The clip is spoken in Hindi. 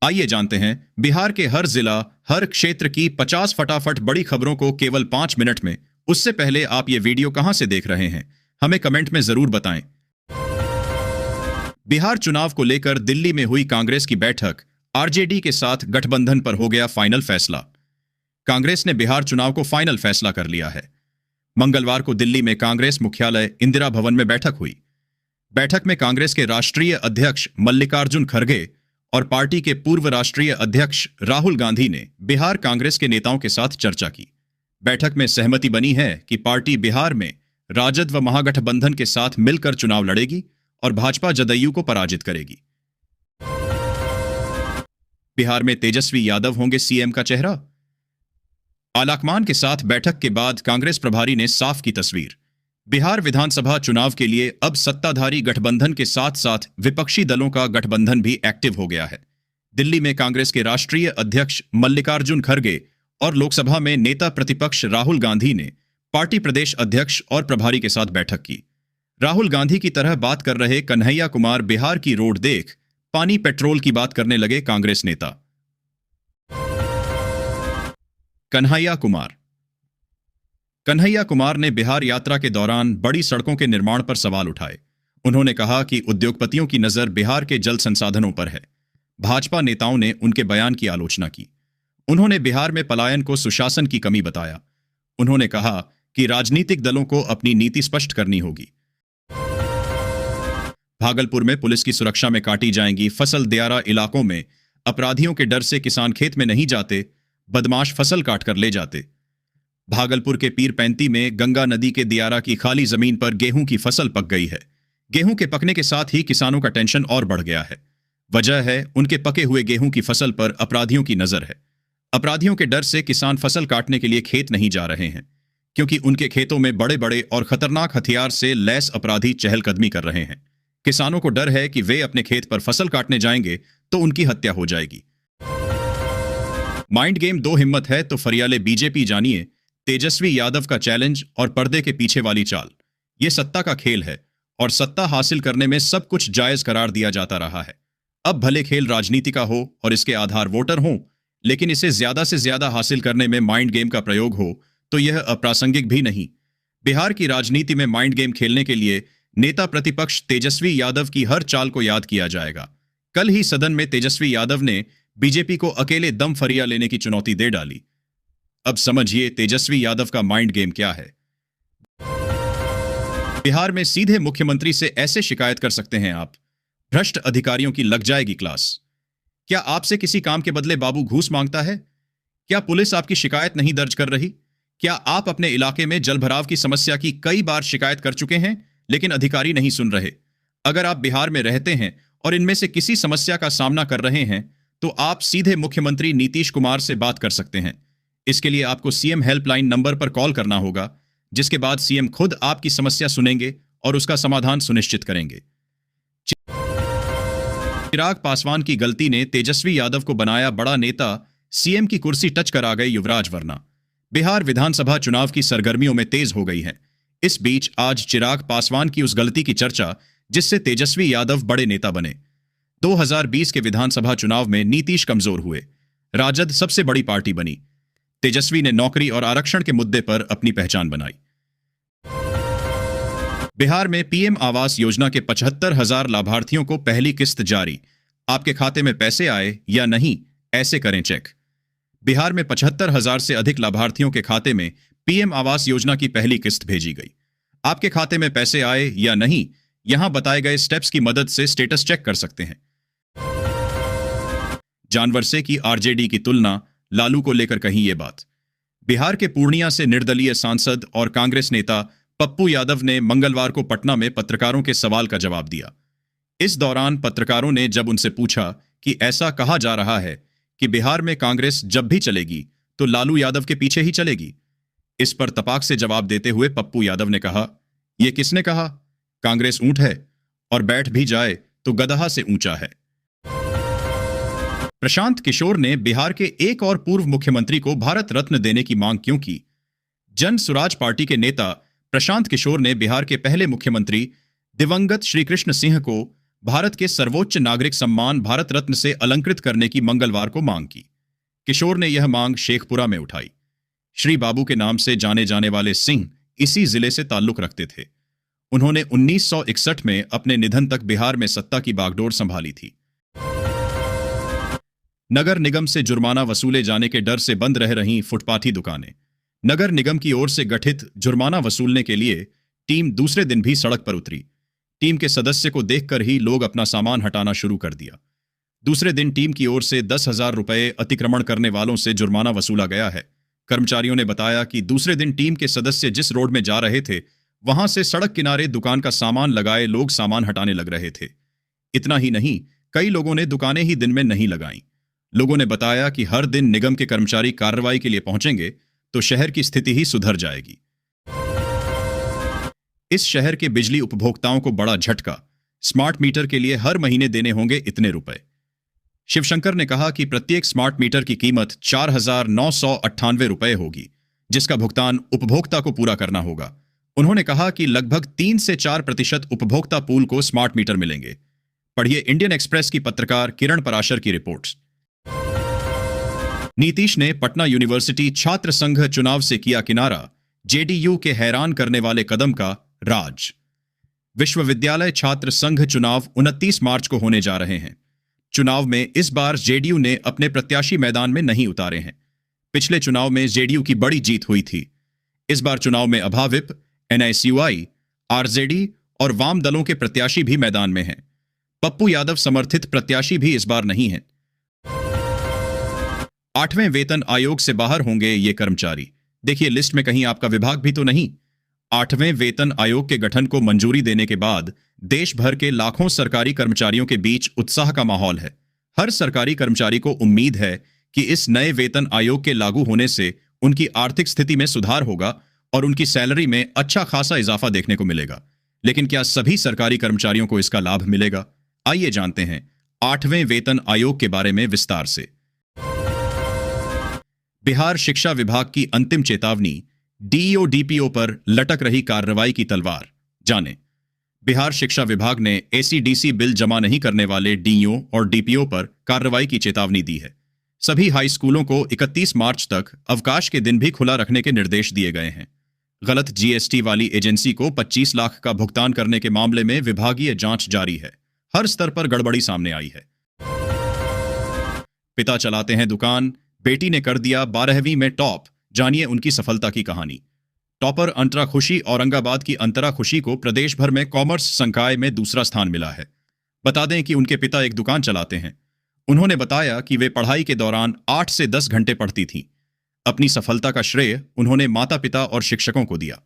आइए जानते हैं बिहार के हर जिला, हर क्षेत्र की 50 फटाफट बड़ी खबरों को केवल 5 मिनट में। उससे पहले आप ये वीडियो कहां से देख रहे हैं, हमें कमेंट में जरूर बताएं। बिहार चुनाव को लेकर दिल्ली में हुई कांग्रेस की बैठक, आरजेडी के साथ गठबंधन पर हो गया फाइनल फैसला। कांग्रेस ने बिहार चुनाव को फाइनल फैसला कर लिया है। मंगलवार को दिल्ली में कांग्रेस मुख्यालय इंदिरा भवन में बैठक हुई। बैठक में कांग्रेस के राष्ट्रीय अध्यक्ष मल्लिकार्जुन खड़गे और पार्टी के पूर्व राष्ट्रीय अध्यक्ष राहुल गांधी ने बिहार कांग्रेस के नेताओं के साथ चर्चा की। बैठक में सहमति बनी है कि पार्टी बिहार में राजद व महागठबंधन के साथ मिलकर चुनाव लड़ेगी और भाजपा जदयू को पराजित करेगी। बिहार में तेजस्वी यादव होंगे सीएम का चेहरा। आलाकमान के साथ बैठक के बाद कांग्रेस प्रभारी ने साफ की तस्वीर। बिहार विधानसभा चुनाव के लिए अब सत्ताधारी गठबंधन के साथ साथ विपक्षी दलों का गठबंधन भी एक्टिव हो गया है। दिल्ली में कांग्रेस के राष्ट्रीय अध्यक्ष मल्लिकार्जुन खड़गे और लोकसभा में नेता प्रतिपक्ष राहुल गांधी ने पार्टी प्रदेश अध्यक्ष और प्रभारी के साथ बैठक की। राहुल गांधी की तरह बात कर रहे कन्हैया कुमार बिहार की रोड देख पानी पेट्रोल की बात करने लगे कांग्रेस नेता। कन्हैया कुमार ने बिहार यात्रा के दौरान बड़ी सड़कों के निर्माण पर सवाल उठाए। उन्होंने कहा कि उद्योगपतियों की नजर बिहार के जल संसाधनों पर है। भाजपा नेताओं ने उनके बयान की आलोचना की। उन्होंने बिहार में पलायन को सुशासन की कमी बताया। उन्होंने कहा कि राजनीतिक दलों को अपनी नीति स्पष्ट करनी होगी। भागलपुर में पुलिस की सुरक्षा में काटी जाएंगी फसल दियारा। इलाकों में अपराधियों के डर से किसान खेत में नहीं जाते, बदमाश फसल काटकर ले जाते। भागलपुर के पीर पैंती में गंगा नदी के दियारा की खाली जमीन पर गेहूं की फसल पक गई है। गेहूं के पकने के साथ ही किसानों का टेंशन और बढ़ गया है। वजह है उनके पके हुए गेहूं की फसल पर अपराधियों की नजर है। अपराधियों के डर से किसान फसल काटने के लिए खेत नहीं जा रहे हैं, क्योंकि उनके खेतों में बड़े बड़े और खतरनाक हथियार से लैस अपराधी चहलकदमी कर रहे हैं। किसानों को डर है कि वे अपने खेत पर फसल काटने जाएंगे तो उनकी हत्या हो जाएगी। माइंड गेम दो हिम्मत है तो फरियाले बीजेपी। जानिए तेजस्वी यादव का चैलेंज और पर्दे के पीछे वाली चाल। यह सत्ता का खेल है और सत्ता हासिल करने में सब कुछ जायज करार दिया जाता रहा है। अब भले खेल राजनीति का हो और इसके आधार वोटर हों, लेकिन इसे ज्यादा से ज्यादा हासिल करने में माइंड गेम का प्रयोग हो तो यह अप्रासंगिक भी नहीं। बिहार की राजनीति में माइंड गेम खेलने के लिए नेता प्रतिपक्ष तेजस्वी यादव की हर चाल को याद किया जाएगा। कल ही सदन में तेजस्वी यादव ने बीजेपी को अकेले दम फरिया लेने की चुनौती दे डाली। अब समझिए तेजस्वी यादव का माइंड गेम क्या है। बिहार में सीधे मुख्यमंत्री से ऐसे शिकायत कर सकते हैं आप। भ्रष्ट अधिकारियों की लग जाएगी क्लास। क्या आपसे किसी काम के बदले बाबू घूस मांगता है? क्या पुलिस आपकी शिकायत नहीं दर्ज कर रही? क्या आप अपने इलाके में जलभराव की समस्या की कई बार शिकायत कर चुके हैं लेकिन अधिकारी नहीं सुन रहे? अगर आप बिहार में रहते हैं और इनमें से किसी समस्या का सामना कर रहे हैं तो आप सीधे मुख्यमंत्री नीतीश कुमार से बात कर सकते हैं। इसके लिए आपको सीएम हेल्पलाइन नंबर पर कॉल करना होगा, जिसके बाद सीएम खुद आपकी समस्या सुनेंगे और उसका समाधान सुनिश्चित करेंगे। चिराग पासवान की गलती ने तेजस्वी यादव को बनाया बड़ा नेता। सीएम की कुर्सी टच कर आ गए युवराज वर्मा। बिहार विधानसभा चुनाव की सरगर्मियों में तेज हो गई है। इस बीच आज चिराग पासवान की उस गलती की चर्चा जिससे तेजस्वी यादव बड़े नेता बने। 2020 के विधानसभा चुनाव में नीतीश कमजोर हुए, राजद सबसे बड़ी पार्टी बनी। तेजस्वी ने नौकरी और आरक्षण के मुद्दे पर अपनी पहचान बनाई। बिहार में पीएम आवास योजना के 75,000 लाभार्थियों को पहली किस्त जारी। आपके खाते में पैसे आए या नहीं, ऐसे करें चेक। बिहार में 75,000 से अधिक लाभार्थियों के खाते में पीएम आवास योजना की पहली किस्त भेजी गई। आपके खाते में पैसे आए या नहीं, यहां बताए गए स्टेप्स की मदद से स्टेटस चेक कर सकते हैं। जानवर से की आरजेडी की तुलना, लालू को लेकर कही ये बात। बिहार के पूर्णिया से निर्दलीय सांसद और कांग्रेस नेता पप्पू यादव ने मंगलवार को पटना में पत्रकारों के सवाल का जवाब दिया। इस दौरान पत्रकारों ने जब उनसे पूछा कि ऐसा कहा जा रहा है कि बिहार में कांग्रेस जब भी चलेगी तो लालू यादव के पीछे ही चलेगी, इस पर तपाक से जवाब देते हुए पप्पू यादव ने कहा, यह किसने कहा? कांग्रेस ऊंट है और बैठ भी जाए तो गदहा से ऊंचा है। प्रशांत किशोर ने बिहार के एक और पूर्व मुख्यमंत्री को भारत रत्न देने की मांग क्यों की? जन सुराज पार्टी के नेता प्रशांत किशोर ने बिहार के पहले मुख्यमंत्री दिवंगत श्री कृष्ण सिंह को भारत के सर्वोच्च नागरिक सम्मान भारत रत्न से अलंकृत करने की मंगलवार को मांग की। किशोर ने यह मांग शेखपुरा में उठाई। श्री बाबू के नाम से जाने जाने वाले सिंह इसी जिले से ताल्लुक रखते थे। उन्होंने 1961 में अपने निधन तक बिहार में सत्ता की बागडोर संभाली थी। नगर निगम से जुर्माना वसूले जाने के डर से बंद रह रही फुटपाथी दुकानें। नगर निगम की ओर से गठित जुर्माना वसूलने के लिए टीम दूसरे दिन भी सड़क पर उतरी। टीम के सदस्य को देखकर ही लोग अपना सामान हटाना शुरू कर दिया। दूसरे दिन टीम की ओर से 10,000 रुपए अतिक्रमण करने वालों से जुर्माना वसूला गया है। कर्मचारियों ने बताया कि दूसरे दिन टीम के सदस्य जिस रोड में जा रहे थे, वहां से सड़क किनारे दुकान का सामान लगाए लोग सामान हटाने लग रहे थे। इतना ही नहीं, कई लोगों ने दुकानें ही दिन में नहीं लगाईं। लोगों ने बताया कि हर दिन निगम के कर्मचारी कार्रवाई के लिए पहुंचेंगे तो शहर की स्थिति ही सुधर जाएगी। इस शहर के बिजली उपभोक्ताओं को बड़ा झटका। स्मार्ट मीटर के लिए हर महीने देने होंगे इतने रुपए। शिवशंकर ने कहा कि प्रत्येक स्मार्ट मीटर की कीमत 4,998 रुपए होगी, जिसका भुगतान उपभोक्ता को पूरा करना होगा। उन्होंने कहा कि लगभग 3 से 4% उपभोक्ता पूल को स्मार्ट मीटर मिलेंगे। पढ़िए इंडियन एक्सप्रेस की पत्रकार किरण पराशर की रिपोर्ट। नीतीश ने पटना यूनिवर्सिटी छात्र संघ चुनाव से किया किनारा। जेडीयू के हैरान करने वाले कदम का राज। विश्वविद्यालय छात्र संघ चुनाव 29 मार्च को होने जा रहे हैं। चुनाव में इस बार जेडीयू ने अपने प्रत्याशी मैदान में नहीं उतारे हैं। पिछले चुनाव में जेडीयू की बड़ी जीत हुई थी। इस बार चुनाव में अभाविप, एनआईसीयूआई, आरजेडी और वाम दलों के प्रत्याशी भी मैदान में हैं। पप्पू यादव समर्थित प्रत्याशी भी इस बार नहीं हैं। 8वें वेतन आयोग से बाहर होंगे ये कर्मचारी। देखिए लिस्ट में कहीं आपका विभाग भी तो नहीं। 8वें वेतन आयोग के गठन को मंजूरी देने के बाद देश भर के लाखों सरकारी कर्मचारियों के बीच उत्साह का माहौल है। हर सरकारी कर्मचारी को उम्मीद है कि इस नए वेतन आयोग के लागू होने से उनकी आर्थिक स्थिति में सुधार होगा और उनकी सैलरी में अच्छा खासा इजाफा देखने को मिलेगा। लेकिन क्या सभी सरकारी कर्मचारियों को इसका लाभ मिलेगा? आइए जानते हैं 8वें वेतन आयोग के बारे में विस्तार से। बिहार शिक्षा विभाग की अंतिम चेतावनी। डीईओ डीपीओ पर लटक रही कार्रवाई की तलवार। जाने। बिहार शिक्षा विभाग ने एसीडीसी बिल जमा नहीं करने वाले डीईओ और डीपीओ पर कार्रवाई की चेतावनी दी है। सभी हाई स्कूलों को 31 मार्च तक अवकाश के दिन भी खुला रखने के निर्देश दिए गए हैं। गलत जीएसटी वाली एजेंसी को 25 लाख का भुगतान करने के मामले में विभागीय जांच जारी है। हर स्तर पर गड़बड़ी सामने आई है। पिता चलाते हैं दुकान, बेटी ने कर दिया 12वीं में टॉप। जानिए उनकी सफलता की कहानी। टॉपर अंतरा खुशी औरंगाबाद की अंतरा खुशी को प्रदेश भर में कॉमर्स संकाय में दूसरा स्थान मिला है। बता दें कि उनके पिता एक दुकान चलाते हैं। उन्होंने बताया कि वे पढ़ाई के दौरान 8 से 10 घंटे पढ़ती थीं। अपनी सफलता का श्रेय उन्होंने माता पिता और शिक्षकों को दिया।